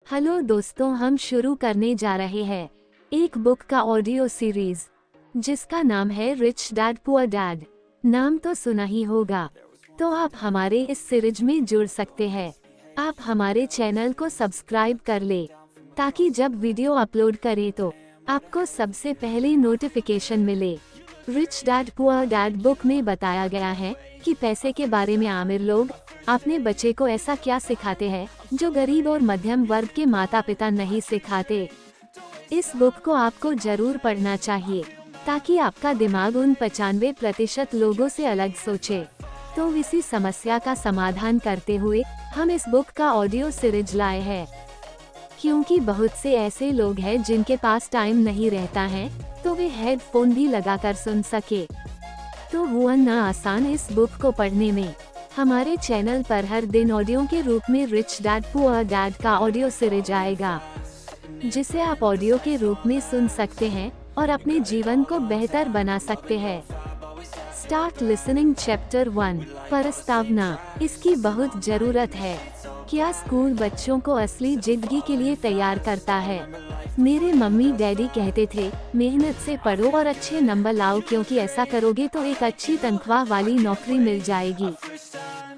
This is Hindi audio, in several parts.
हेलो दोस्तों, हम शुरू करने जा रहे हैं एक बुक का ऑडियो सीरीज जिसका नाम है रिच डैड पुअर डैड। नाम तो सुना ही होगा, तो आप हमारे इस सीरीज में जुड़ सकते हैं। आप हमारे चैनल को सब्सक्राइब कर ले ताकि जब वीडियो अपलोड करें तो आपको सबसे पहले नोटिफिकेशन मिले। Rich dad poor dad book में बताया गया है कि पैसे के बारे में आमिर लोग अपने बच्चे को ऐसा क्या सिखाते हैं जो गरीब और मध्यम वर्ग के माता पिता नहीं सिखाते। इस बुक को आपको जरूर पढ़ना चाहिए ताकि आपका दिमाग उन 95% लोगों से अलग सोचे। तो इसी समस्या का समाधान करते हुए हम इस बुक का ऑडियो सीरीज लाए हैं, क्योंकि बहुत से ऐसे लोग हैं जिनके पास टाइम नहीं रहता है तो वे हेडफोन भी लगाकर सुन सके। तो हुआ ना आसान इस बुक को पढ़ने में। हमारे चैनल पर हर दिन ऑडियो के रूप में रिच डैड पुअर डैड का ऑडियो सीरीज आएगा, जिसे आप ऑडियो के रूप में सुन सकते हैं और अपने जीवन को बेहतर बना सकते हैं। Start listening chapter 1। प्रस्तावना। इसकी बहुत जरूरत है। क्या स्कूल बच्चों को असली जिंदगी के लिए तैयार करता है? मेरे मम्मी डैडी कहते थे, मेहनत से पढ़ो और अच्छे नंबर लाओ, क्योंकि ऐसा करोगे तो एक अच्छी तनख्वाह वाली नौकरी मिल जाएगी।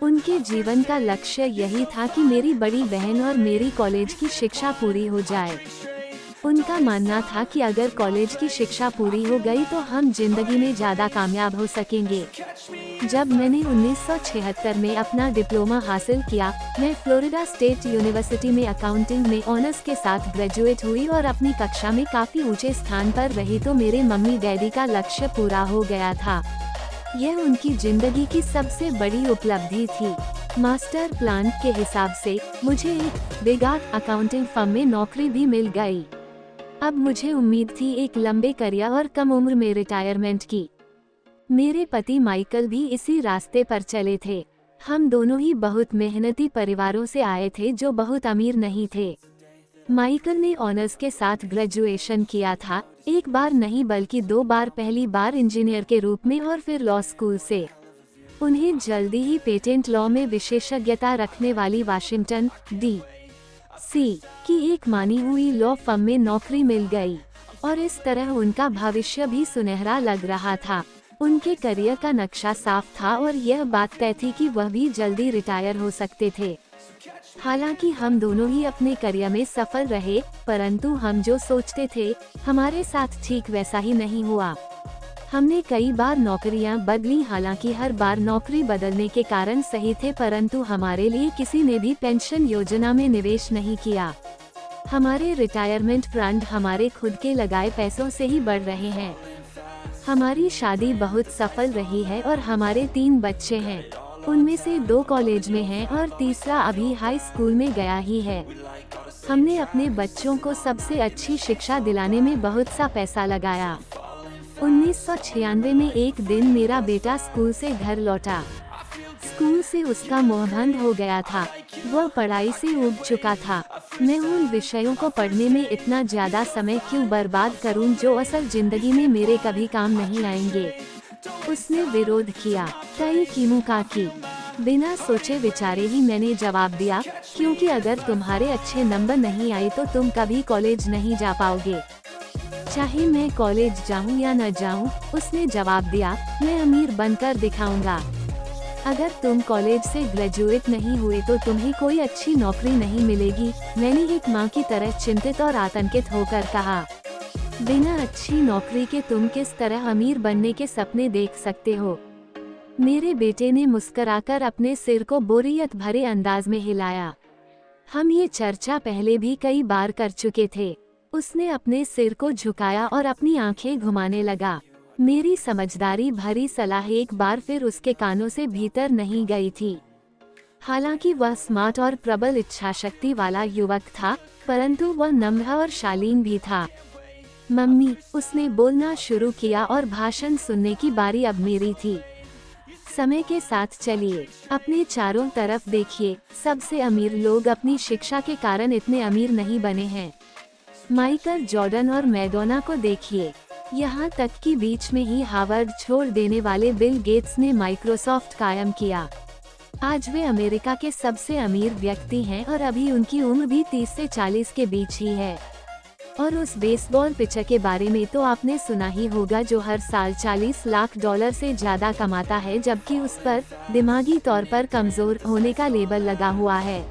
उनके जीवन का लक्ष्य यही था कि मेरी बड़ी बहन और मेरी कॉलेज की शिक्षा पूरी हो जाए। उनका मानना था कि अगर कॉलेज की शिक्षा पूरी हो गई तो हम जिंदगी में ज्यादा कामयाब हो सकेंगे। जब मैंने 1976 में अपना डिप्लोमा हासिल किया, मैं फ्लोरिडा स्टेट यूनिवर्सिटी में अकाउंटिंग में ऑनर्स के साथ ग्रेजुएट हुई और अपनी कक्षा में काफी ऊंचे स्थान पर रही, तो मेरे मम्मी डैडी का लक्ष्य पूरा हो गया था। यह उनकी जिंदगी की सबसे बड़ी उपलब्धि थी। मास्टर प्लान के हिसाब से मुझे एक बिग अकाउंटिंग फर्म में नौकरी भी मिल गई। अब मुझे उम्मीद थी एक लंबे करियर और कम उम्र में रिटायरमेंट की। मेरे पति माइकल भी इसी रास्ते पर चले थे। हम दोनों ही बहुत मेहनती परिवारों से आए थे जो बहुत अमीर नहीं थे। माइकल ने ऑनर्स के साथ ग्रेजुएशन किया था, एक बार नहीं बल्कि 2 बार, पहली बार इंजीनियर के रूप में और फिर लॉ स्कूल से। उन्हें जल्दी ही पेटेंट लॉ में विशेषज्ञता रखने वाली वाशिंगटन डी.सी. की एक मानी हुई लॉ फर्म में नौकरी मिल गई और इस तरह उनका भविष्य भी सुनहरा लग रहा था। उनके करियर का नक्शा साफ था और यह बात तय थी कि वह भी जल्दी रिटायर हो सकते थे। हालांकि हम दोनों ही अपने करियर में सफल रहे, परंतु हम जो सोचते थे हमारे साथ ठीक वैसा ही नहीं हुआ। हमने कई बार नौकरियां बदली, हालांकि हर बार नौकरी बदलने के कारण सही थे, परंतु हमारे लिए किसी ने भी पेंशन योजना में निवेश नहीं किया। हमारे रिटायरमेंट फंड हमारे खुद के लगाए पैसों से ही बढ़ रहे हैं। हमारी शादी बहुत सफल रही है और हमारे 3 बच्चे हैं। उनमें से 2 कॉलेज में हैं और तीसरा अभी हाई स्कूल में गया ही है। हमने अपने बच्चों को सबसे अच्छी शिक्षा दिलाने में बहुत सा पैसा लगाया। 1996 में एक दिन मेरा बेटा स्कूल से घर लौटा। स्कूल से उसका मोह भंग हो गया था। वह पढ़ाई से ऊब चुका था। मैं उन विषयों को पढ़ने में इतना ज्यादा समय क्यों बर्बाद करूं जो असल जिंदगी में मेरे कभी काम नहीं आएंगे। उसने विरोध किया। कई कीमुका की। बिना सोचे विचारे ही मैंने जवाब दिया, क्योंकि अगर तुम्हारे अच्छे नंबर नहीं आए तो तुम कभी कॉलेज नहीं जा पाओगे। चाहे मैं कॉलेज जाऊं या न जाऊं, उसने जवाब दिया, मैं अमीर बनकर दिखाऊंगा। अगर तुम कॉलेज से ग्रेजुएट नहीं हुए तो तुम्हें कोई अच्छी नौकरी नहीं मिलेगी। मैंने एक माँ की तरह चिंतित और आतंकित होकर कहा, बिना अच्छी नौकरी के तुम किस तरह अमीर बनने के सपने देख सकते हो? मेरे बेटे ने मुस्कुराकर अपने सिर को बोरियत भरे अंदाज में हिलाया। हम ये चर्चा पहले भी कई बार कर चुके थे। उसने अपने सिर को झुकाया और अपनी आंखें घुमाने लगा। मेरी समझदारी भरी सलाह एक बार फिर उसके कानों से भीतर नहीं गई थी। हालांकि वह स्मार्ट और प्रबल इच्छाशक्ति वाला युवक था, परंतु वह नम्र और शालीन भी था। मम्मी, उसने बोलना शुरू किया और भाषण सुनने की बारी अब मेरी थी। समय के साथ चलिए, अपने चारों तरफ देखिए। सबसे अमीर लोग अपनी शिक्षा के कारण इतने अमीर नहीं बने हैं। माइकल जॉर्डन और मैडोना को देखिए। यहाँ तक कि बीच में ही हार्वर्ड छोड़ देने वाले बिल गेट्स ने माइक्रोसॉफ्ट कायम किया। आज वे अमेरिका के सबसे अमीर व्यक्ति हैं और अभी उनकी उम्र भी 30 से 40 के बीच ही है। और उस बेसबॉल पिचर के बारे में तो आपने सुना ही होगा जो हर साल $40 लाख से ज्यादा कमाता है, जबकि उस पर दिमागी तौर पर कमजोर होने का लेबल लगा हुआ है।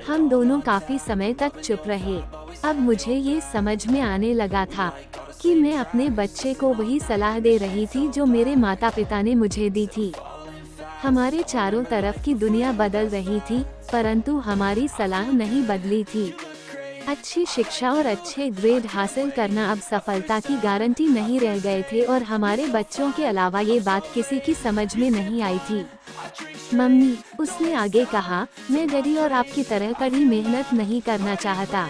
हम दोनों काफी समय तक चुप रहे। अब मुझे ये समझ में आने लगा था कि मैं अपने बच्चे को वही सलाह दे रही थी जो मेरे माता पिता ने मुझे दी थी। हमारे चारों तरफ की दुनिया बदल रही थी, परंतु हमारी सलाह नहीं बदली थी। अच्छी शिक्षा और अच्छे ग्रेड हासिल करना अब सफलता की गारंटी नहीं रह गए थे और हमारे बच्चों के अलावा ये बात किसी की समझ में नहीं आई थी। मम्मी, उसने आगे कहा, मैं डैडी और आपकी तरह कड़ी मेहनत नहीं करना चाहता।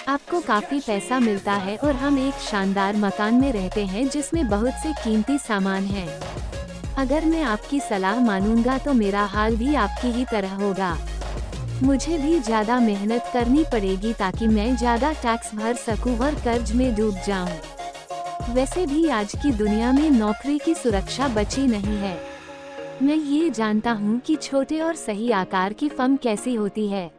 आपको काफी पैसा मिलता है और हम एक शानदार मकान में रहते हैं जिसमें बहुत से कीमती सामान हैं। अगर मैं आपकी सलाह मानूंगा तो मेरा हाल भी आपकी ही तरह होगा। मुझे भी ज्यादा मेहनत करनी पड़ेगी ताकि मैं ज्यादा टैक्स भर सकूं और कर्ज में डूब जाऊं। वैसे भी आज की दुनिया में नौकरी की सुरक्षा बची नहीं है। मैं ये जानता हूं कि छोटे और सही आकार की फर्म कैसी होती है।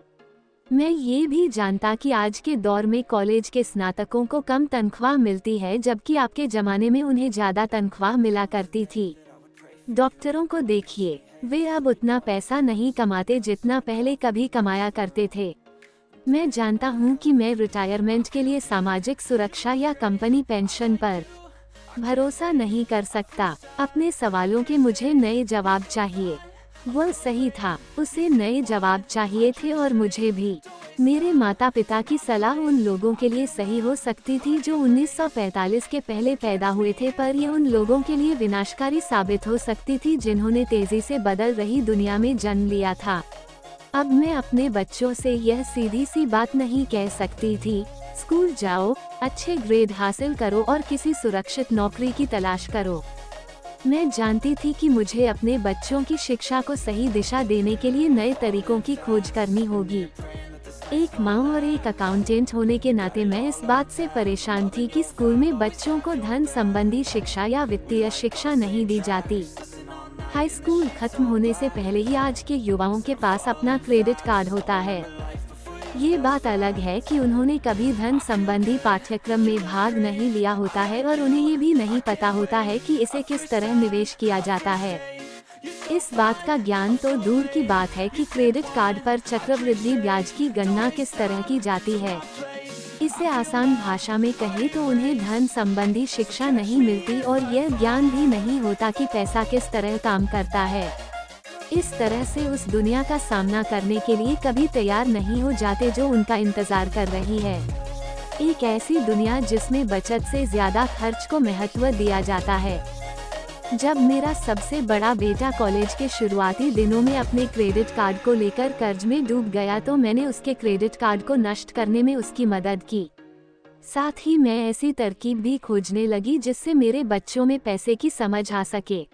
मैं ये भी जानता कि आज के दौर में कॉलेज के स्नातकों को कम तनख्वाह मिलती है, जबकि आपके जमाने में उन्हें ज्यादा तनख्वाह मिला करती थी। डॉक्टरों को देखिए, वे अब उतना पैसा नहीं कमाते जितना पहले कभी कमाया करते थे। मैं जानता हूं कि मैं रिटायरमेंट के लिए सामाजिक सुरक्षा या कंपनी पेंशन पर भरोसा नहीं कर सकता। अपने सवालों के मुझे नए जवाब चाहिए। वह सही था, उसे नए जवाब चाहिए थे और मुझे भी। मेरे माता पिता की सलाह उन लोगों के लिए सही हो सकती थी जो 1945 के पहले पैदा हुए थे, पर यह उन लोगों के लिए विनाशकारी साबित हो सकती थी जिन्होंने तेजी से बदल रही दुनिया में जन्म लिया था। अब मैं अपने बच्चों से यह सीधी सी बात नहीं कह सकती थी, स्कूल जाओ, अच्छे ग्रेड हासिल करो और किसी सुरक्षित नौकरी की तलाश करो। मैं जानती थी कि मुझे अपने बच्चों की शिक्षा को सही दिशा देने के लिए नए तरीकों की खोज करनी होगी। एक माँ और एक अकाउंटेंट होने के नाते मैं इस बात से परेशान थी कि स्कूल में बच्चों को धन संबंधी शिक्षा या वित्तीय शिक्षा नहीं दी जाती। हाई स्कूल खत्म होने से पहले ही आज के युवाओं के पास अपना क्रेडिट कार्ड होता है। ये बात अलग है कि उन्होंने कभी धन संबंधी पाठ्यक्रम में भाग नहीं लिया होता है और उन्हें ये भी नहीं पता होता है कि इसे किस तरह निवेश किया जाता है। इस बात का ज्ञान तो दूर की बात है कि क्रेडिट कार्ड पर चक्रवृद्धि ब्याज की गणना किस तरह की जाती है। इसे आसान भाषा में कहें तो उन्हें धन संबंधी शिक्षा नहीं मिलती और यह ज्ञान भी नहीं होता कि पैसा किस तरह काम करता है। इस तरह से उस दुनिया का सामना करने के लिए कभी तैयार नहीं हो जाते जो उनका इंतजार कर रही है। एक ऐसी दुनिया जिसमें बचत से ज्यादा खर्च को महत्व दिया जाता है। जब मेरा सबसे बड़ा बेटा कॉलेज के शुरुआती दिनों में अपने क्रेडिट कार्ड को लेकर कर्ज में डूब गया तो मैंने उसके क्रेडिट कार्ड को नष्ट करने में उसकी मदद की। साथ ही मैं ऐसी तरकीब भी खोजने लगी जिससे मेरे बच्चों में पैसे की समझ आ सके।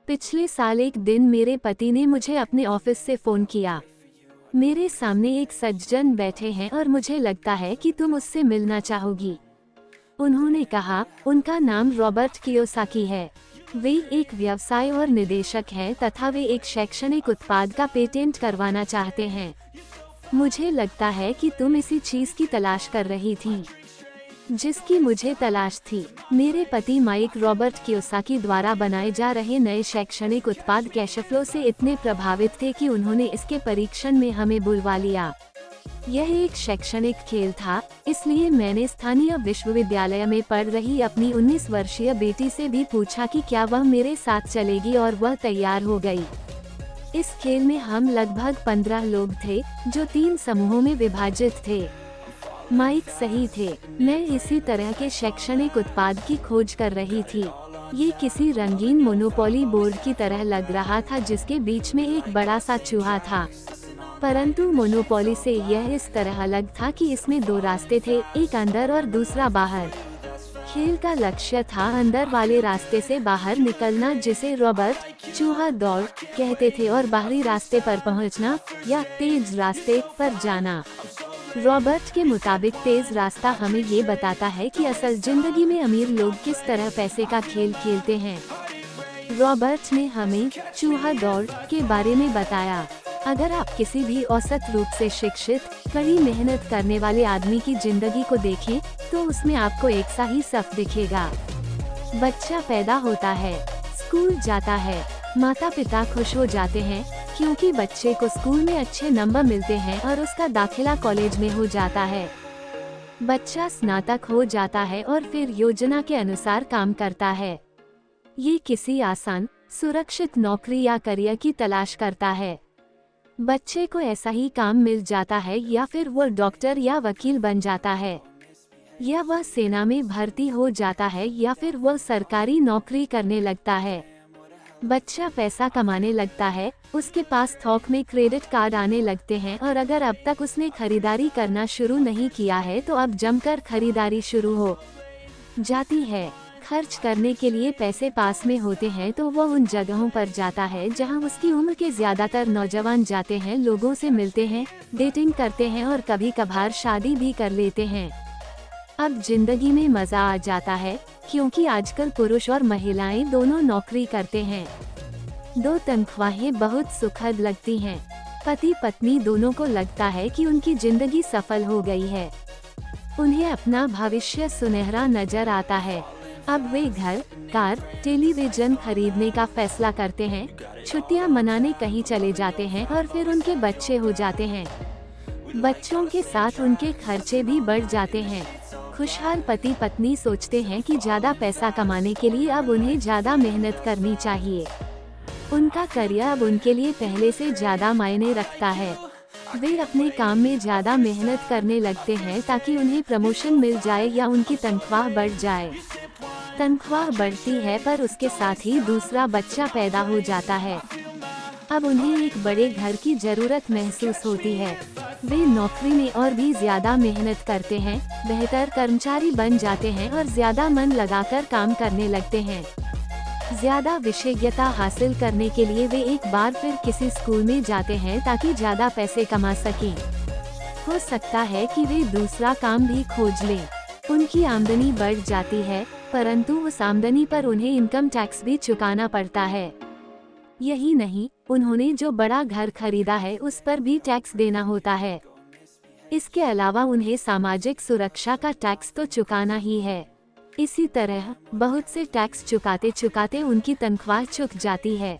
पिछले साल एक दिन मेरे पति ने मुझे अपने ऑफिस से फोन किया। मेरे सामने एक सज्जन बैठे हैं और मुझे लगता है कि तुम उससे मिलना चाहोगी। उन्होंने कहा, उनका नाम रॉबर्ट कियोसाकी है। वे एक व्यवसाय और निदेशक हैं तथा वे एक शैक्षणिक उत्पाद का पेटेंट करवाना चाहते हैं। मुझे लगता है कि तुम इसी चीज की तलाश कर रही थी जिसकी मुझे तलाश थी। मेरे पति माइक रॉबर्ट कियोसाकी द्वारा बनाए जा रहे नए शैक्षणिक उत्पाद कैशफ्लो से इतने प्रभावित थे कि उन्होंने इसके परीक्षण में हमें बुलवा लिया। यह एक शैक्षणिक खेल था, इसलिए मैंने स्थानीय विश्वविद्यालय में पढ़ रही अपनी 19 वर्षीय बेटी से भी पूछा कि क्या वह मेरे साथ चलेगी और वह तैयार हो गई। इस खेल में हम लगभग 15 लोग थे जो 3 समूहों में विभाजित थे। माइक सही थे, मैं इसी तरह के शैक्षणिक उत्पाद की खोज कर रही थी। ये किसी रंगीन मोनोपोली बोर्ड की तरह लग रहा था जिसके बीच में एक बड़ा सा चूहा था, परंतु मोनोपोली से यह इस तरह अलग था कि इसमें 2 रास्ते थे, एक अंदर और दूसरा बाहर। खेल का लक्ष्य था अंदर वाले रास्ते से बाहर निकलना, जिसे रॉबर्ट चूहा दौड़ कहते थे, और बाहरी रास्ते पर पहुंचना या तेज रास्ते पर जाना। रॉबर्ट के मुताबिक तेज रास्ता हमें ये बताता है कि असल जिंदगी में अमीर लोग किस तरह पैसे का खेल खेलते हैं। रॉबर्ट ने हमें चूहा दौड़ के बारे में बताया। अगर आप किसी भी औसत रूप से शिक्षित, कड़ी मेहनत करने वाले आदमी की जिंदगी को देखें, तो उसमें आपको एक सा ही सफ दिखेगा। बच्चा पैदा होता है, स्कूल जाता है, माता पिता खुश हो जाते हैं क्योंकि बच्चे को स्कूल में अच्छे नंबर मिलते हैं और उसका दाखिला कॉलेज में हो जाता है। बच्चा स्नातक हो जाता है और फिर योजना के अनुसार काम करता है। ये किसी आसान, सुरक्षित नौकरी या करियर की तलाश करता है। बच्चे को ऐसा ही काम मिल जाता है या फिर वो डॉक्टर या वकील बन जाता है, या वह सेना में भर्ती हो जाता है या फिर वह सरकारी नौकरी करने लगता है। बच्चा पैसा कमाने लगता है, उसके पास थोक में क्रेडिट कार्ड आने लगते हैं और अगर अब तक उसने खरीदारी करना शुरू नहीं किया है तो अब जमकर खरीदारी शुरू हो जाती है। खर्च करने के लिए पैसे पास में होते हैं तो वह उन जगहों पर जाता है जहां उसकी उम्र के ज्यादातर नौजवान जाते हैं, लोगों से मिलते हैं, डेटिंग करते हैं और कभी कभार शादी भी कर लेते हैं। अब जिंदगी में मजा आ जाता है क्योंकि आजकल पुरुष और महिलाएं दोनों नौकरी करते हैं। दो तनख्वाहें बहुत सुखद लगती हैं। पति पत्नी दोनों को लगता है कि उनकी जिंदगी सफल हो गई है। उन्हें अपना भविष्य सुनहरा नजर आता है। अब वे घर, कार, टेलीविजन खरीदने का फैसला करते हैं, छुट्टियां मनाने कहीं चले जाते हैं और फिर उनके बच्चे हो जाते हैं। बच्चों के साथ उनके खर्चे भी बढ़ जाते हैं। खुशहाल पति पत्नी सोचते हैं कि ज्यादा पैसा कमाने के लिए अब उन्हें ज्यादा मेहनत करनी चाहिए। उनका करियर अब उनके लिए पहले से ज्यादा मायने रखता है। वे अपने काम में ज्यादा मेहनत करने लगते हैं ताकि उन्हें प्रमोशन मिल जाए या उनकी तनख्वाह बढ़ जाए। तनख्वाह बढ़ती है पर उसके साथ ही दूसरा बच्चा पैदा हो जाता है। अब उन्हें एक बड़े घर की जरूरत महसूस होती है। वे नौकरी में और भी ज्यादा मेहनत करते हैं, बेहतर कर्मचारी बन जाते हैं और ज्यादा मन लगाकर काम करने लगते हैं। ज्यादा विशेषज्ञता हासिल करने के लिए वे एक बार फिर किसी स्कूल में जाते हैं ताकि ज्यादा पैसे कमा सकें। हो सकता है कि वे दूसरा काम भी खोज लें। उनकी आमदनी बढ़ जाती है, परंतु उस आमदनी पर उन्हें इनकम टैक्स भी चुकाना पड़ता है। यही नहीं, उन्होंने जो बड़ा घर खरीदा है उस पर भी टैक्स देना होता है। इसके अलावा उन्हें सामाजिक सुरक्षा का टैक्स तो चुकाना ही है। इसी तरह बहुत से टैक्स चुकाते चुकाते उनकी तनख्वाह चुक जाती है।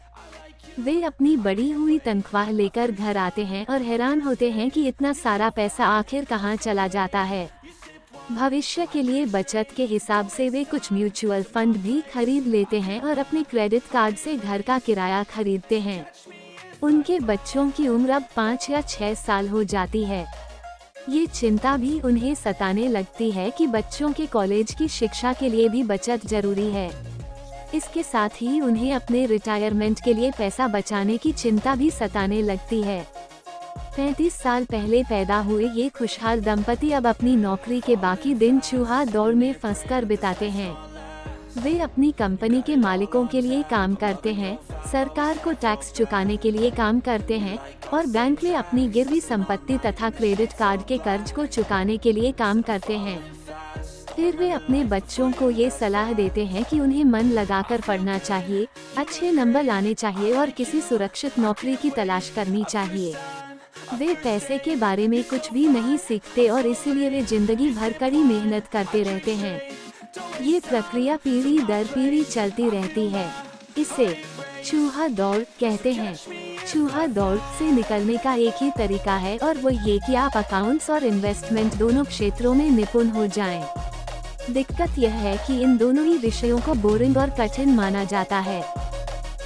वे अपनी बढ़ी हुई तनख्वाह लेकर घर आते हैं और हैरान होते हैं कि इतना सारा पैसा आखिर कहाँ चला जाता है। भविष्य के लिए बचत के हिसाब से वे कुछ म्यूचुअल फंड भी खरीद लेते हैं और अपने क्रेडिट कार्ड से घर का किराया खरीदते हैं। उनके बच्चों की उम्र अब 5 या 6 साल हो जाती है। ये चिंता भी उन्हें सताने लगती है कि बच्चों के कॉलेज की शिक्षा के लिए भी बचत जरूरी है। इसके साथ ही उन्हें अपने रिटायरमेंट के लिए पैसा बचाने की चिंता भी सताने लगती है। 35 साल पहले पैदा हुए ये खुशहाल दंपति अब अपनी नौकरी के बाकी दिन चूहा दौड़ में फंसकर बिताते हैं। वे अपनी कंपनी के मालिकों के लिए काम करते हैं, सरकार को टैक्स चुकाने के लिए काम करते हैं और बैंक में अपनी गिरवी संपत्ति तथा क्रेडिट कार्ड के कर्ज को चुकाने के लिए काम करते हैं। फिर वे अपने बच्चों को ये सलाह देते हैं कि उन्हें मन लगाकर पढ़ना चाहिए, अच्छे नंबर लाने चाहिए और किसी सुरक्षित नौकरी की तलाश करनी चाहिए। वे पैसे के बारे में कुछ भी नहीं सीखते और इसीलिए वे जिंदगी भर कड़ी मेहनत करते रहते हैं। ये प्रक्रिया पीढ़ी दर पीढ़ी चलती रहती है। इसे चूहा दौड़ कहते हैं। चूहा दौड़ से निकलने का एक ही तरीका है और वो ये कि आप अकाउंट्स और इन्वेस्टमेंट दोनों क्षेत्रों में निपुण हो जाएं। दिक्कत यह है कि इन दोनों ही विषयों को बोरिंग और कठिन माना जाता है।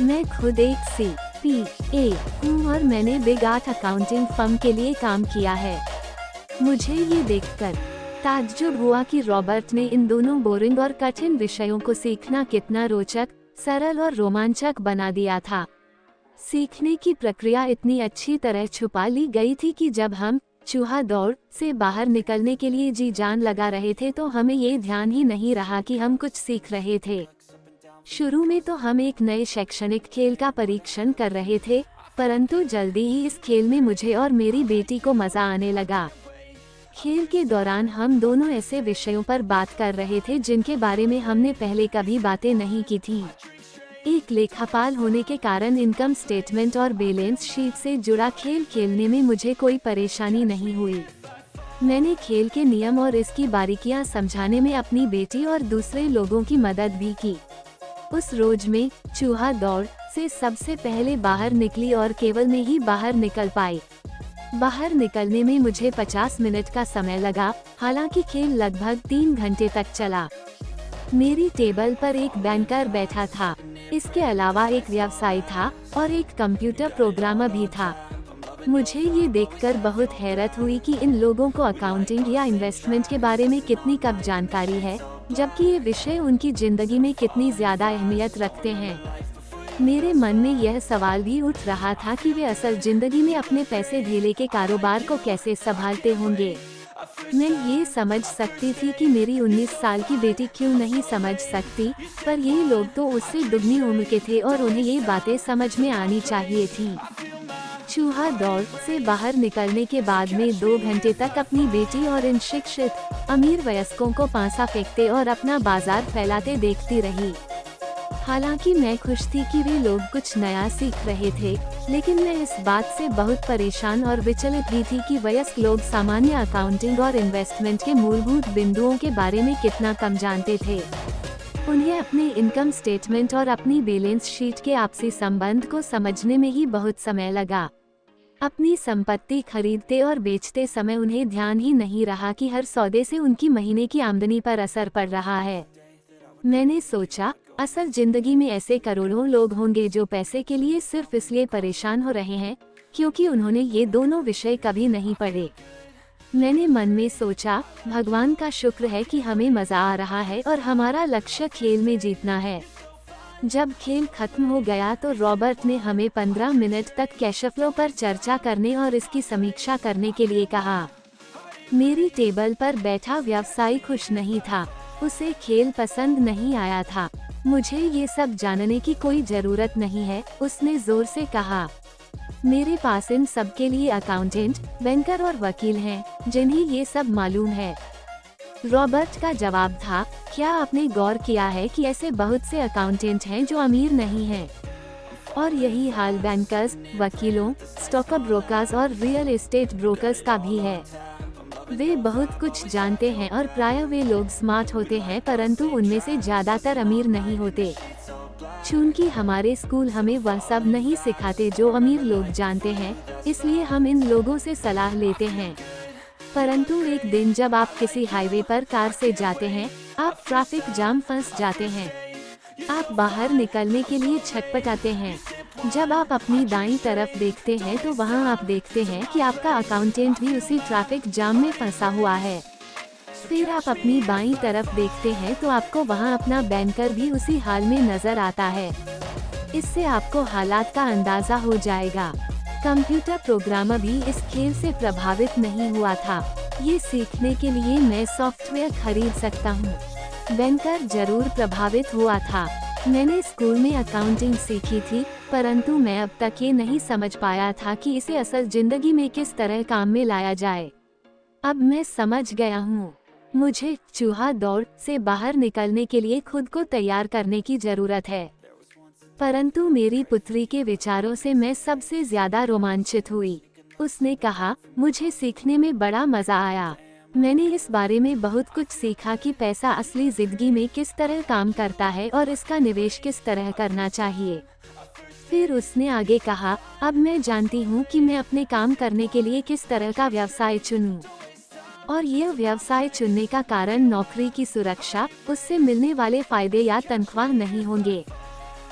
मैं खुद एक CPA हूँ और मैंने बिग 8 अकाउंटिंग फर्म के लिए काम किया है। मुझे ये देखकर ताज्जुब हुआ कि रॉबर्ट ने इन दोनों बोरिंग और कठिन विषयों को सीखना कितना रोचक, सरल और रोमांचक बना दिया था। सीखने की प्रक्रिया इतनी अच्छी तरह छुपा ली गई थी कि जब हम चूहा दौड़ से बाहर निकलने के लिए जी जान लगा रहे थे तो हमें ये ध्यान ही नहीं रहा कि हम कुछ सीख रहे थे। शुरू में तो हम एक नए शैक्षणिक खेल का परीक्षण कर रहे थे, परंतु जल्दी ही इस खेल में मुझे और मेरी बेटी को मजा आने लगा। खेल के दौरान हम दोनों ऐसे विषयों पर बात कर रहे थे जिनके बारे में हमने पहले कभी बातें नहीं की थी। एक लेखापाल होने के कारण इनकम स्टेटमेंट और बैलेंस शीट से जुड़ा खेल खेलने में मुझे कोई परेशानी नहीं हुई। मैंने खेल के नियम और इसकी बारीकियां समझाने में अपनी बेटी और दूसरे लोगों की मदद भी की। उस रोज में चूहा दौड़ से सबसे पहले बाहर निकली और केवल में ही बाहर निकल पाई। बाहर निकलने में मुझे 50 मिनट का समय लगा, हालांकि खेल लगभग 3 घंटे तक चला। मेरी टेबल पर एक बैंकर बैठा था, इसके अलावा एक व्यवसायी था और एक कंप्यूटर प्रोग्रामर भी था। मुझे ये देखकर बहुत हैरत हुई कि इन लोगों को अकाउंटिंग या इन्वेस्टमेंट के बारे में कितनी कम जानकारी है, जबकि ये विषय उनकी जिंदगी में कितनी ज्यादा अहमियत रखते हैं। मेरे मन में यह सवाल भी उठ रहा था कि वे असल जिंदगी में अपने पैसे धेले के कारोबार को कैसे संभालते होंगे। मैं ये समझ सकती थी कि मेरी 19 साल की बेटी क्यों नहीं समझ सकती, पर ये लोग तो उससे दुगनी उम्र के थे और उन्हें ये बातें समझ में आनी चाहिए थी। चूहा दौड़ से बाहर निकलने के बाद में 2 घंटे तक अपनी बेटी और इन शिक्षित अमीर वयस्कों को पासा फेंकते और अपना बाजार फैलाते देखती रही। हालांकि मैं खुश थी कि वे लोग कुछ नया सीख रहे थे, लेकिन मैं इस बात से बहुत परेशान और विचलित भी थी कि वयस्क लोग सामान्य अकाउंटिंग और इन्वेस्टमेंट के मूलभूत बिंदुओं के बारे में कितना कम जानते थे। उन्हें अपने इनकम स्टेटमेंट और अपनी बैलेंस शीट के आपसी संबंध को समझने में ही बहुत समय लगा। अपनी संपत्ति खरीदते और बेचते समय उन्हें ध्यान ही नहीं रहा कि हर सौदे से उनकी महीने की आमदनी पर असर पड़ रहा है। मैंने सोचा, असल जिंदगी में ऐसे करोड़ों लोग होंगे जो पैसे के लिए सिर्फ इसलिए परेशान हो रहे हैं क्योंकि उन्होंने ये दोनों विषय कभी नहीं पढ़े। मैंने मन में सोचा, भगवान का शुक्र है कि हमें मजा आ रहा है और हमारा लक्ष्य खेल में जीतना है। जब खेल खत्म हो गया तो रॉबर्ट ने हमें 15 मिनट तक कैश फ्लो पर चर्चा करने और इसकी समीक्षा करने के लिए कहा। मेरी टेबल पर बैठा व्यवसायी खुश नहीं था, उसे खेल पसंद नहीं आया था। मुझे ये सब जानने की कोई जरूरत नहीं है, उसने जोर से कहा। मेरे पास इन सब के लिए अकाउंटेंट, बैंकर और वकील हैं, जिन्हें ये सब मालूम है। रॉबर्ट का जवाब था, क्या आपने गौर किया है कि ऐसे बहुत से अकाउंटेंट हैं जो अमीर नहीं हैं? और यही हाल बैंकर्स, वकीलों, स्टॉक ब्रोकर्स और रियल एस्टेट ब्रोकर्स का भी है। वे बहुत कुछ जानते हैं और प्रायः वे लोग स्मार्ट होते हैं, परंतु उनमें से ज्यादातर अमीर नहीं होते। चूंकि हमारे स्कूल हमें वह सब नहीं सिखाते जो अमीर लोग जानते हैं, इसलिए हम इन लोगों से सलाह लेते हैं। परंतु एक दिन जब आप किसी हाईवे पर कार से जाते हैं, आप ट्रैफिक जाम फंस जाते हैं। आप बाहर निकलने के लिए छटपटाते हैं। जब आप अपनी दाईं तरफ देखते हैं तो वहां आप देखते हैं कि आपका अकाउंटेंट भी उसी ट्रैफिक जाम में फंसा हुआ है। फिर आप अपनी बाईं तरफ देखते हैं तो आपको वहां अपना बैंकर भी उसी हाल में नजर आता है। इससे आपको हालात का अंदाजा हो जाएगा। कंप्यूटर प्रोग्रामर भी इस खेल से प्रभावित नहीं हुआ था। ये सीखने के लिए मैं सॉफ्टवेयर खरीद सकता हूँ। बैंकर जरूर प्रभावित हुआ था। मैंने स्कूल में अकाउंटिंग सीखी थी, परंतु मैं अब तक ये नहीं समझ पाया था कि इसे असल जिंदगी में किस तरह काम में लाया जाए। अब मैं समझ गया हूँ। मुझे चूहा दौड़ से बाहर निकलने के लिए खुद को तैयार करने की जरूरत है। परंतु मेरी पुत्री के विचारों से मैं सबसे ज्यादा रोमांचित हुई। उसने कहा, मुझे सीखने में बड़ा मजा आया। मैंने इस बारे में बहुत कुछ सीखा कि पैसा असली जिंदगी में किस तरह काम करता है और इसका निवेश किस तरह करना चाहिए। फिर उसने आगे कहा, अब मैं जानती हूँ कि मैं अपने काम करने के लिए किस तरह का व्यवसाय चुनूं। और यह व्यवसाय चुनने का कारण नौकरी की सुरक्षा, उससे मिलने वाले फायदे या तनख्वाह नहीं होंगे।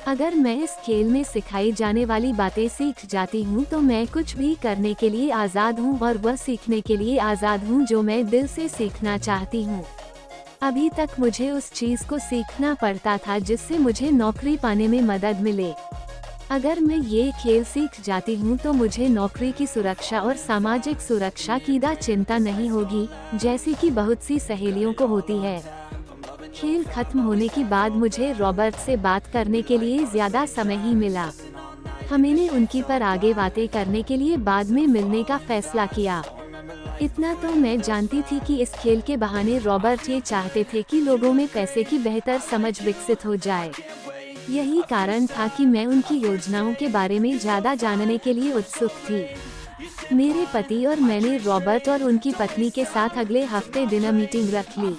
अगर मैं इस खेल में सिखाई जाने वाली बातें सीख जाती हूँ तो मैं कुछ भी करने के लिए आज़ाद हूँ और वह सीखने के लिए आज़ाद हूँ जो मैं दिल से सीखना चाहती हूँ। अभी तक मुझे उस चीज़ को सीखना पड़ता था जिससे मुझे नौकरी पाने में मदद मिले। अगर मैं ये खेल सीख जाती हूँ तो मुझे नौकरी की सुरक्षा और सामाजिक सुरक्षा की चिंता नहीं होगी, जैसी कि बहुत सी सहेलियों को होती है। खेल खत्म होने के बाद मुझे रॉबर्ट से बात करने के लिए ज्यादा समय ही मिला। हमने उनकी पर आगे बातें करने के लिए बाद में मिलने का फैसला किया। इतना तो मैं जानती थी कि इस खेल के बहाने रॉबर्ट ये चाहते थे कि लोगों में पैसे की बेहतर समझ विकसित हो जाए। यही कारण था कि मैं उनकी योजनाओं के बारे में ज्यादा जानने के लिए उत्सुक थी। मेरे पति और मैंने रॉबर्ट और उनकी पत्नी के साथ अगले हफ्ते डिनर मीटिंग रख ली।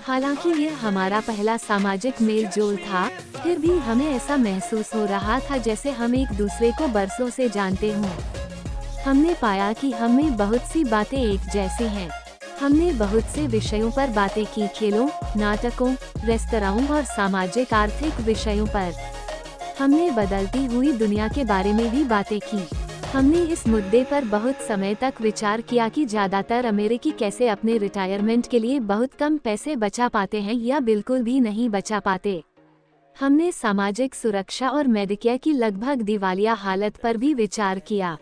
हालांकि यह हमारा पहला सामाजिक मेल जोल था, फिर भी हमें ऐसा महसूस हो रहा था जैसे हम एक दूसरे को बरसों से जानते हों। हमने पाया कि हम में बहुत सी बातें एक जैसी हैं। हमने बहुत से विषयों पर बातें की, खेलों, नाटकों, रेस्तराओं और सामाजिक आर्थिक विषयों पर। हमने बदलती हुई दुनिया के बारे में भी बातें की। हमने इस मुद्दे पर बहुत समय तक विचार किया कि ज्यादातर अमेरिकी कैसे अपने रिटायरमेंट के लिए बहुत कम पैसे बचा पाते हैं या बिल्कुल भी नहीं बचा पाते। हमने सामाजिक सुरक्षा और मेडिकेयर की लगभग दिवालिया हालत पर भी विचार किया।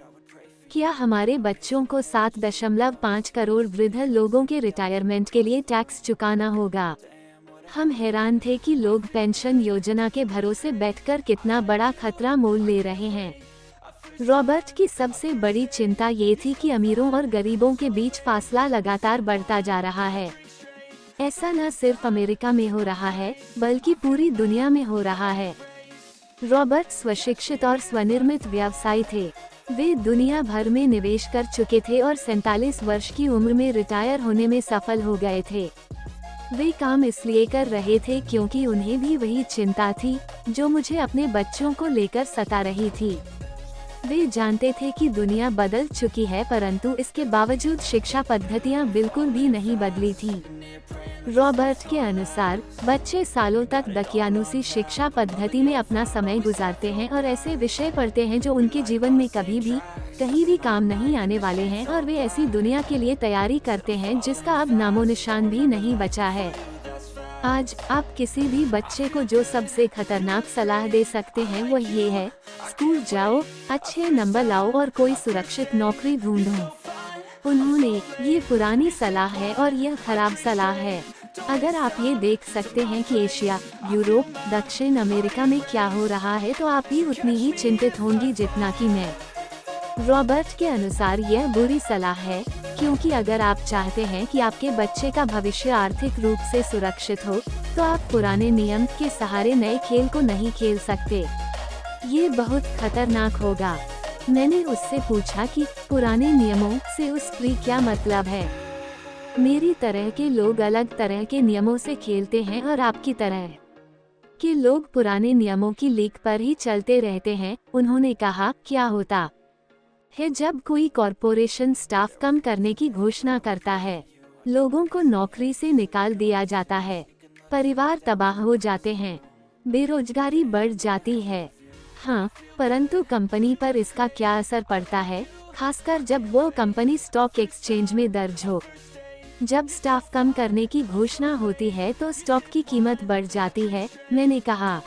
क्या हमारे बच्चों को 7.5 करोड़ वृद्ध लोगों के रिटायरमेंट के लिए टैक्स चुकाना होगा? हम हैरान थे कि लोग पेंशन योजना के भरोसे बैठकर कितना बड़ा खतरा मोल ले रहे हैं। रॉबर्ट की सबसे बड़ी चिंता ये थी कि अमीरों और गरीबों के बीच फासला लगातार बढ़ता जा रहा है। ऐसा न सिर्फ अमेरिका में हो रहा है, बल्कि पूरी दुनिया में हो रहा है। रॉबर्ट स्वशिक्षित और स्वनिर्मित व्यवसायी थे। वे दुनिया भर में निवेश कर चुके थे और 47 वर्ष की उम्र में रिटायर होने में सफल हो गए थे। वे काम इसलिए कर रहे थे क्योंकि उन्हें भी वही चिंता थी जो मुझे अपने बच्चों को लेकर सता रही थी। वे जानते थे कि दुनिया बदल चुकी है, परंतु इसके बावजूद शिक्षा पद्धतियां बिल्कुल भी नहीं बदली थीं। रॉबर्ट के अनुसार बच्चे सालों तक दकियानुसी शिक्षा पद्धति में अपना समय गुजारते हैं और ऐसे विषय पढ़ते हैं जो उनके जीवन में कभी भी कहीं भी काम नहीं आने वाले हैं, और वे ऐसी दुनिया के लिए तैयारी करते हैं जिसका अब नामो निशान भी नहीं बचा है। आज आप किसी भी बच्चे को जो सबसे खतरनाक सलाह दे सकते हैं वो ये है, स्कूल जाओ, अच्छे नंबर लाओ और कोई सुरक्षित नौकरी ढूंढो। उन्होंने ये पुरानी सलाह है और यह खराब सलाह है। अगर आप ये देख सकते हैं कि एशिया, यूरोप, दक्षिण अमेरिका में क्या हो रहा है, तो आप भी उतनी ही चिंतित होंगी जितना कि मैं। रॉबर्ट के अनुसार यह बुरी सलाह है, क्योंकि अगर आप चाहते हैं कि आपके बच्चे का भविष्य आर्थिक रूप से सुरक्षित हो, तो आप पुराने नियम के सहारे नए खेल को नहीं खेल सकते। ये बहुत खतरनाक होगा। मैंने उससे पूछा कि पुराने नियमों से उस प्री क्या मतलब है। मेरी तरह के लोग अलग तरह के नियमों से खेलते हैं और आपकी तरह के लोग पुराने नियमों की लीक पर ही चलते रहते हैं। उन्होंने कहा, क्या होता है जब कोई कॉरपोरेशन स्टाफ कम करने की घोषणा करता है? लोगों को नौकरी से निकाल दिया जाता है, परिवार तबाह हो जाते हैं, बेरोजगारी बढ़ जाती है। हाँ, परंतु कंपनी पर इसका क्या असर पड़ता है, खासकर जब वो कंपनी स्टॉक एक्सचेंज में दर्ज हो। जब स्टाफ कम करने की घोषणा होती है तो स्टॉक की कीमत बढ़ जाती है। मैंने कहा,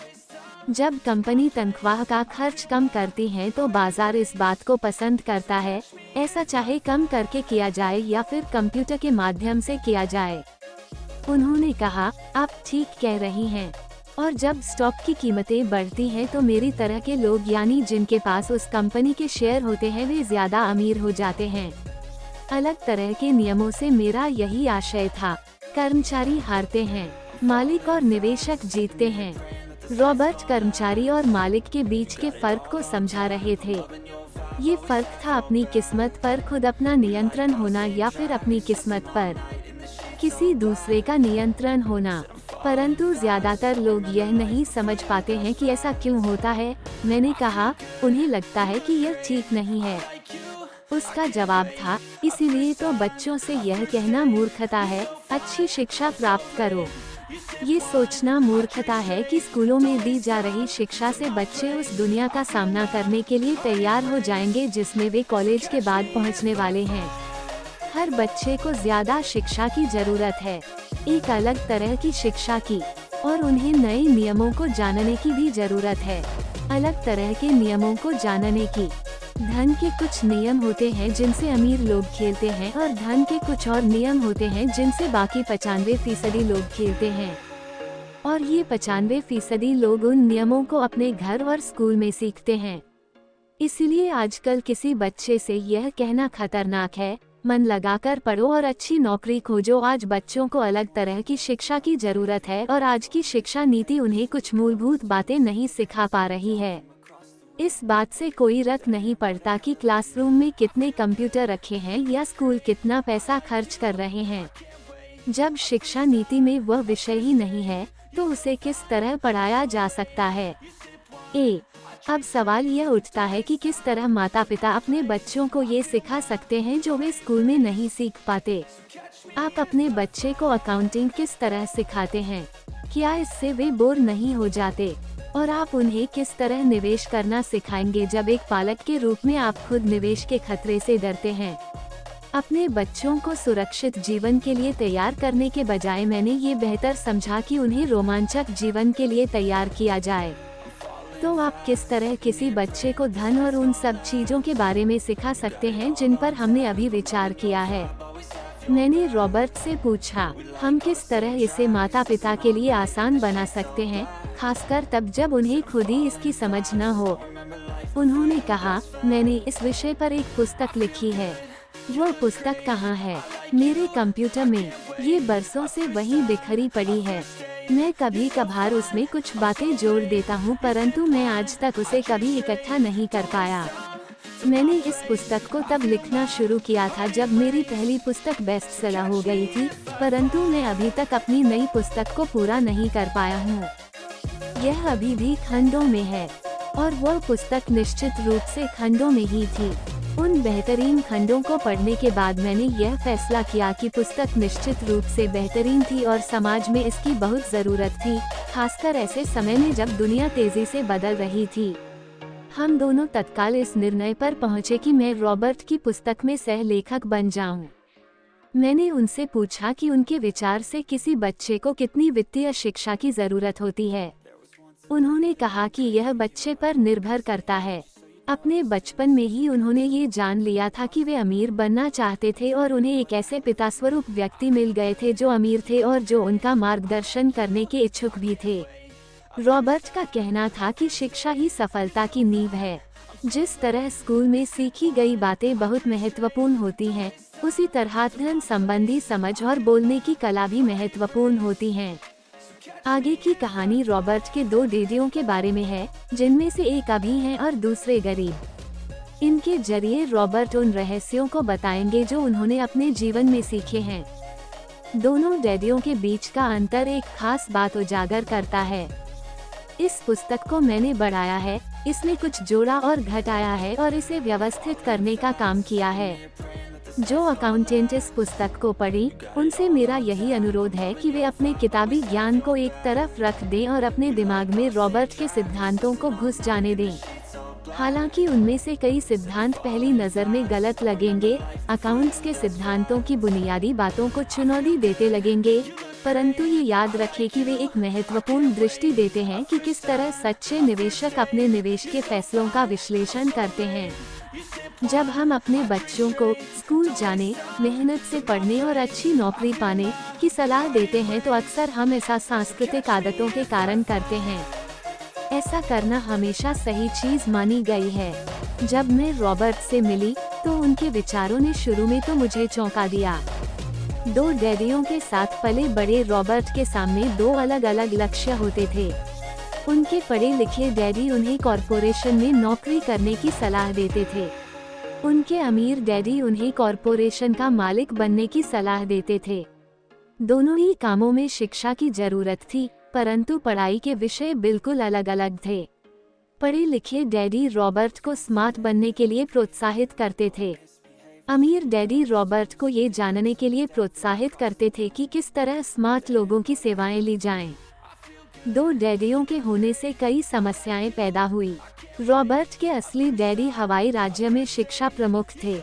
जब कंपनी तनख्वाह का खर्च कम करती है तो बाजार इस बात को पसंद करता है, ऐसा चाहे कम करके किया जाए या फिर कंप्यूटर के माध्यम से किया जाए। उन्होंने कहा, आप ठीक कह रही हैं। और जब स्टॉक की कीमतें बढ़ती हैं तो मेरी तरह के लोग, यानी जिनके पास उस कंपनी के शेयर होते हैं, वे ज्यादा अमीर हो जाते हैं। अलग तरह के नियमों से मेरा यही आशय था। कर्मचारी हारते हैं, मालिक और निवेशक जीतते हैं। रॉबर्ट कर्मचारी और मालिक के बीच के फर्क को समझा रहे थे। ये फर्क था अपनी किस्मत पर खुद अपना नियंत्रण होना या फिर अपनी किस्मत पर किसी दूसरे का नियंत्रण होना। परंतु ज्यादातर लोग यह नहीं समझ पाते हैं कि ऐसा क्यों होता है। मैंने कहा, उन्हें लगता है कि यह ठीक नहीं है। उसका जवाब था, इसीलिए तो बच्चों से यह कहना मूर्खता है, अच्छी शिक्षा प्राप्त करो। ये सोचना मूर्खता है कि स्कूलों में दी जा रही शिक्षा से बच्चे उस दुनिया का सामना करने के लिए तैयार हो जाएंगे जिसमें वे कॉलेज के बाद पहुंचने वाले हैं। हर बच्चे को ज्यादा शिक्षा की जरूरत है, एक अलग तरह की शिक्षा की, और उन्हें नए नियमों को जानने की भी जरूरत है, अलग तरह के नियमों को जानने की। धन के कुछ नियम होते हैं जिनसे अमीर लोग खेलते हैं और धन के कुछ और नियम होते हैं जिनसे बाकी 95% लोग खेलते हैं। और ये 95% लोग उन नियमों को अपने घर और स्कूल में सीखते हैं। इसलिए आजकल किसी बच्चे से यह कहना खतरनाक है, मन लगाकर पढ़ो और अच्छी नौकरी खोजो। आज बच्चों को अलग तरह की शिक्षा की जरूरत है और आज की शिक्षा नीति उन्हें कुछ मूलभूत बातें नहीं सिखा पा रही है। इस बात से कोई फर्क नहीं पड़ता कि क्लासरूम में कितने कंप्यूटर रखे हैं या स्कूल कितना पैसा खर्च कर रहे हैं। जब शिक्षा नीति में वह विषय ही नहीं है तो उसे किस तरह पढ़ाया जा सकता है। अब सवाल यह उठता है कि किस तरह माता पिता अपने बच्चों को ये सिखा सकते हैं जो वे स्कूल में नहीं सीख पाते। आप अपने बच्चे को अकाउंटिंग किस तरह सिखाते हैं? क्या इससे वे बोर नहीं हो जाते? और आप उन्हें किस तरह निवेश करना सिखाएंगे जब एक पालक के रूप में आप खुद निवेश के खतरे से डरते हैं? अपने बच्चों को सुरक्षित जीवन के लिए तैयार करने के बजाय मैंने ये बेहतर समझा कि उन्हें रोमांचक जीवन के लिए तैयार किया जाए। तो आप किस तरह किसी बच्चे को धन और उन सब चीजों के बारे में सिखा सकते हैं जिन पर हमने अभी विचार किया है? मैंने रॉबर्ट से पूछा, हम किस तरह इसे माता पिता के लिए आसान बना सकते हैं, खासकर तब जब उन्हें खुद ही इसकी समझ न हो। उन्होंने कहा, मैंने इस विषय पर एक पुस्तक लिखी है। वो पुस्तक कहाँ है? मेरे कंप्यूटर में। ये बरसों से वहीं बिखरी पड़ी है। मैं कभी कभार उसमें कुछ बातें जोड़ देता हूँ, परंतु मैं आज तक उसे कभी इकट्ठा नहीं कर पाया। मैंने इस पुस्तक को तब लिखना शुरू किया था जब मेरी पहली पुस्तक बेस्ट सेलर हो गई थी, परंतु मैं अभी तक अपनी नई पुस्तक को पूरा नहीं कर पाया हूँ। यह अभी भी खंडों में है और वह पुस्तक निश्चित रूप से खंडों में ही थी। उन बेहतरीन खंडों को पढ़ने के बाद मैंने यह फैसला किया कि पुस्तक निश्चित रूप से बेहतरीन थी और समाज में इसकी बहुत ज़रूरत थी, खासकर ऐसे समय में जब दुनिया तेजी से बदल रही थी। हम दोनों तत्काल इस निर्णय पर पहुंचे कि मैं रॉबर्ट की पुस्तक में सह लेखक बन जाऊं। मैंने उनसे पूछा कि उनके विचार से किसी बच्चे को कितनी वित्तीय शिक्षा की जरूरत होती है। उन्होंने कहा कि यह बच्चे पर निर्भर करता है। अपने बचपन में ही उन्होंने ये जान लिया था कि वे अमीर बनना चाहते थे और उन्हें एक ऐसे पिता स्वरूप व्यक्ति मिल गए थे जो अमीर थे और जो उनका मार्गदर्शन करने के इच्छुक भी थे। रॉबर्ट का कहना था कि शिक्षा ही सफलता की नींव है। जिस तरह स्कूल में सीखी गई बातें बहुत महत्वपूर्ण होती हैं, उसी तरह धन संबंधी समझ और बोलने की कला भी महत्वपूर्ण होती हैं। आगे की कहानी रॉबर्ट के 2 डैडियों के बारे में है, जिनमें से एक अभी हैं और दूसरे गरीब। इनके जरिए रॉबर्ट उन रहस्यों को बताएंगे जो उन्होंने अपने जीवन में सीखे हैं। दोनों डैडियों के बीच का अंतर एक खास बात उजागर करता है। इस पुस्तक को मैंने बढ़ाया है, इसमें कुछ जोड़ा और घटाया है और इसे व्यवस्थित करने का काम किया है। जो अकाउंटेंट इस पुस्तक को पढ़ी, उनसे मेरा यही अनुरोध है कि वे अपने किताबी ज्ञान को एक तरफ रख दें और अपने दिमाग में रॉबर्ट के सिद्धांतों को घुस जाने दें। हालांकि उनमें से कई सिद्धांत पहली नज़र में गलत लगेंगे, अकाउंट्स के सिद्धांतों की बुनियादी बातों को चुनौती देते लगेंगे, परंतु ये याद रखें कि वे एक महत्वपूर्ण दृष्टि देते हैं कि किस तरह सच्चे निवेशक अपने निवेश के फैसलों का विश्लेषण करते हैं। जब हम अपने बच्चों को स्कूल जाने, मेहनत से पढ़ने और अच्छी नौकरी पाने की सलाह देते हैं तो अक्सर हम ऐसा सांस्कृतिक आदतों के कारण करते हैं। ऐसा करना हमेशा सही चीज मानी गई है। जब मैं रॉबर्ट से मिली तो उनके विचारों ने शुरू में तो मुझे चौंका दिया। 2 डैडियों के साथ पले बड़े रॉबर्ट के सामने 2 अलग अलग लक्ष्य होते थे। उनके पढ़े लिखे डैडी उन्हें कॉरपोरेशन में नौकरी करने की सलाह देते थे। उनके अमीर डैडी उन्हें कॉरपोरेशन का मालिक बनने की सलाह देते थे। दोनों ही कामों में शिक्षा की जरूरत थी, परंतु पढ़ाई के विषय बिल्कुल अलग अलग थे। पढ़े लिखे डैडी रॉबर्ट को स्मार्ट बनने के लिए प्रोत्साहित करते थे। अमीर डैडी रॉबर्ट को ये जानने के लिए प्रोत्साहित करते थे कि किस तरह स्मार्ट लोगों की सेवाएं ली जाएं। 2 डैडियों के होने से कई समस्याएं पैदा हुई। रॉबर्ट के असली डैडी हवाई राज्य में शिक्षा प्रमुख थे।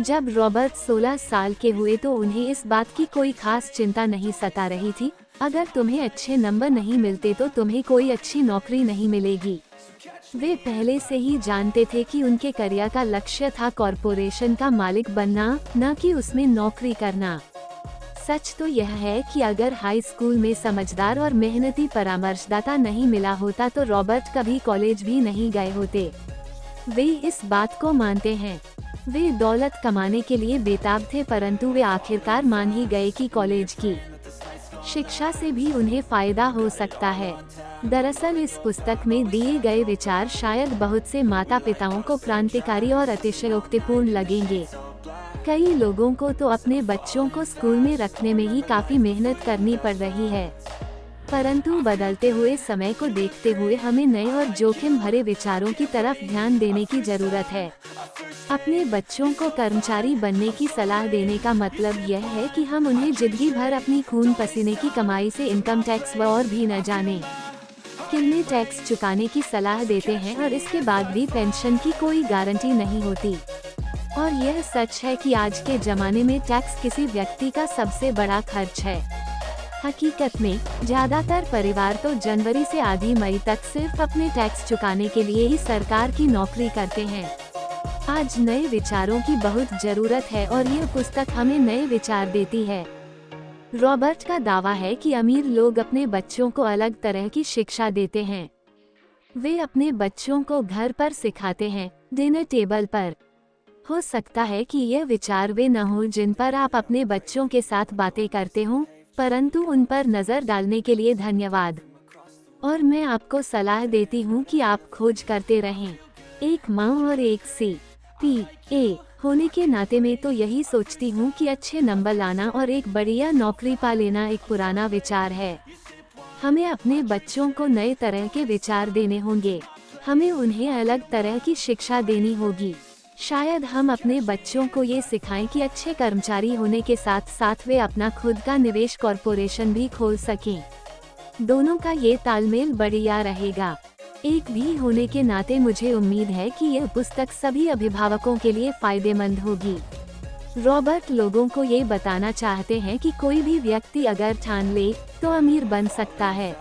जब रॉबर्ट 16 साल के हुए तो उन्हें इस बात की कोई खास चिंता नहीं सता रही थी, अगर तुम्हें अच्छे नंबर नहीं मिलते तो तुम्हें कोई अच्छी नौकरी नहीं मिलेगी। वे पहले से ही जानते थे कि उनके करियर का लक्ष्य था कॉरपोरेशन का मालिक बनना, न कि उसमें नौकरी करना। सच तो यह है कि अगर हाई स्कूल में समझदार और मेहनती परामर्शदाता नहीं मिला होता तो रॉबर्ट कभी कॉलेज भी नहीं गए होते। वे इस बात को मानते हैं। वे दौलत कमाने के लिए बेताब थे, परंतु वे आखिरकार मान ही गए कि कॉलेज की शिक्षा से भी उन्हें फायदा हो सकता है। दरअसल इस पुस्तक में दिए गए विचार शायद बहुत से माता पिताओं को क्रांतिकारी और अतिशयोक्तिपूर्ण लगेंगे। कई लोगों को तो अपने बच्चों को स्कूल में रखने में ही काफी मेहनत करनी पड़ रही है, परंतु बदलते हुए समय को देखते हुए हमें नए और जोखिम भरे विचारों की तरफ ध्यान देने की जरूरत है। अपने बच्चों को कर्मचारी बनने की सलाह देने का मतलब यह है कि हम उन्हें जिंदगी भर अपनी खून पसीने की कमाई से इनकम टैक्स व और भी न जाने कितने टैक्स चुकाने की सलाह देते हैं, और इसके बाद भी पेंशन की कोई गारंटी नहीं होती। और यह सच है कि आज के जमाने में टैक्स किसी व्यक्ति का सबसे बड़ा खर्च है। हकीकत में ज्यादातर परिवार तो जनवरी से आधी मई तक सिर्फ अपने टैक्स चुकाने के लिए ही सरकार की नौकरी करते हैं। आज नए विचारों की बहुत जरूरत है और यह पुस्तक हमें नए विचार देती है। रॉबर्ट का दावा है कि अमीर लोग अपने बच्चों को अलग तरह की शिक्षा देते हैं। वे अपने बच्चों को घर पर सिखाते हैं, डिनर टेबल पर। हो सकता है कि यह विचार वे न हो जिन पर आप अपने बच्चों के साथ बातें करते हो, परंतु उन पर नजर डालने के लिए धन्यवाद। और मैं आपको सलाह देती हूँ कि आप खोज करते रहें। एक माँ और एक CPA होने के नाते मैं तो यही सोचती हूँ कि अच्छे नंबर लाना और एक बढ़िया नौकरी पा लेना एक पुराना विचार है। हमें अपने बच्चों को नए तरह के विचार देने होंगे। हमें उन्हें अलग तरह की शिक्षा देनी होगी। शायद हम अपने बच्चों को ये सिखाएं कि अच्छे कर्मचारी होने के साथ साथ वे अपना खुद का निवेश कॉरपोरेशन भी खोल सकें। दोनों का ये तालमेल बढ़िया रहेगा। एक भी होने के नाते मुझे उम्मीद है कि यह पुस्तक सभी अभिभावकों के लिए फायदेमंद होगी। रॉबर्ट लोगों को ये बताना चाहते हैं कि कोई भी व्यक्ति अगर ठान ले तो अमीर बन सकता है।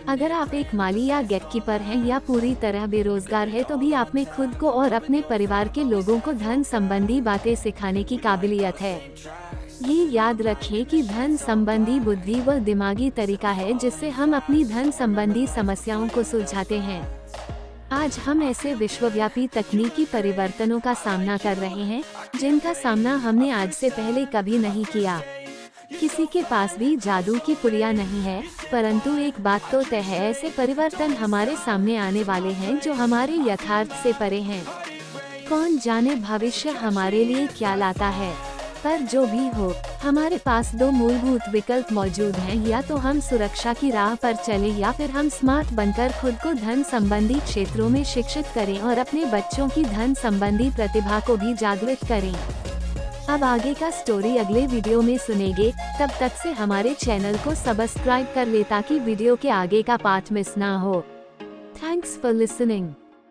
अगर आप एक माली या गेटकीपर हैं या पूरी तरह बेरोजगार है, तो भी आप में खुद को और अपने परिवार के लोगों को धन संबंधी बातें सिखाने की काबिलियत है। ये याद रखें कि धन संबंधी बुद्धि वह दिमागी तरीका है जिससे हम अपनी धन संबंधी समस्याओं को सुलझाते हैं। आज हम ऐसे विश्वव्यापी तकनीकी परिवर्तनों का सामना कर रहे हैं जिनका सामना हमने आज से पहले कभी नहीं किया। किसी के पास भी जादू की पुड़िया नहीं है, परंतु एक बात तो तय है, ऐसे परिवर्तन हमारे सामने आने वाले हैं जो हमारे यथार्थ से परे हैं। कौन जाने भविष्य हमारे लिए क्या लाता है। पर जो भी हो, हमारे पास दो मूलभूत विकल्प मौजूद हैं, या तो हम सुरक्षा की राह पर चलें या फिर हम स्मार्ट बनकर खुद को धन संबंधी क्षेत्रों में शिक्षित करें और अपने बच्चों की धन संबंधी प्रतिभा को भी जागृत करें। अब आगे का स्टोरी अगले वीडियो में सुनेंगे। तब तक से हमारे चैनल को सब्सक्राइब कर ले ताकि वीडियो के आगे का पार्ट मिस ना हो। Thanks for listening.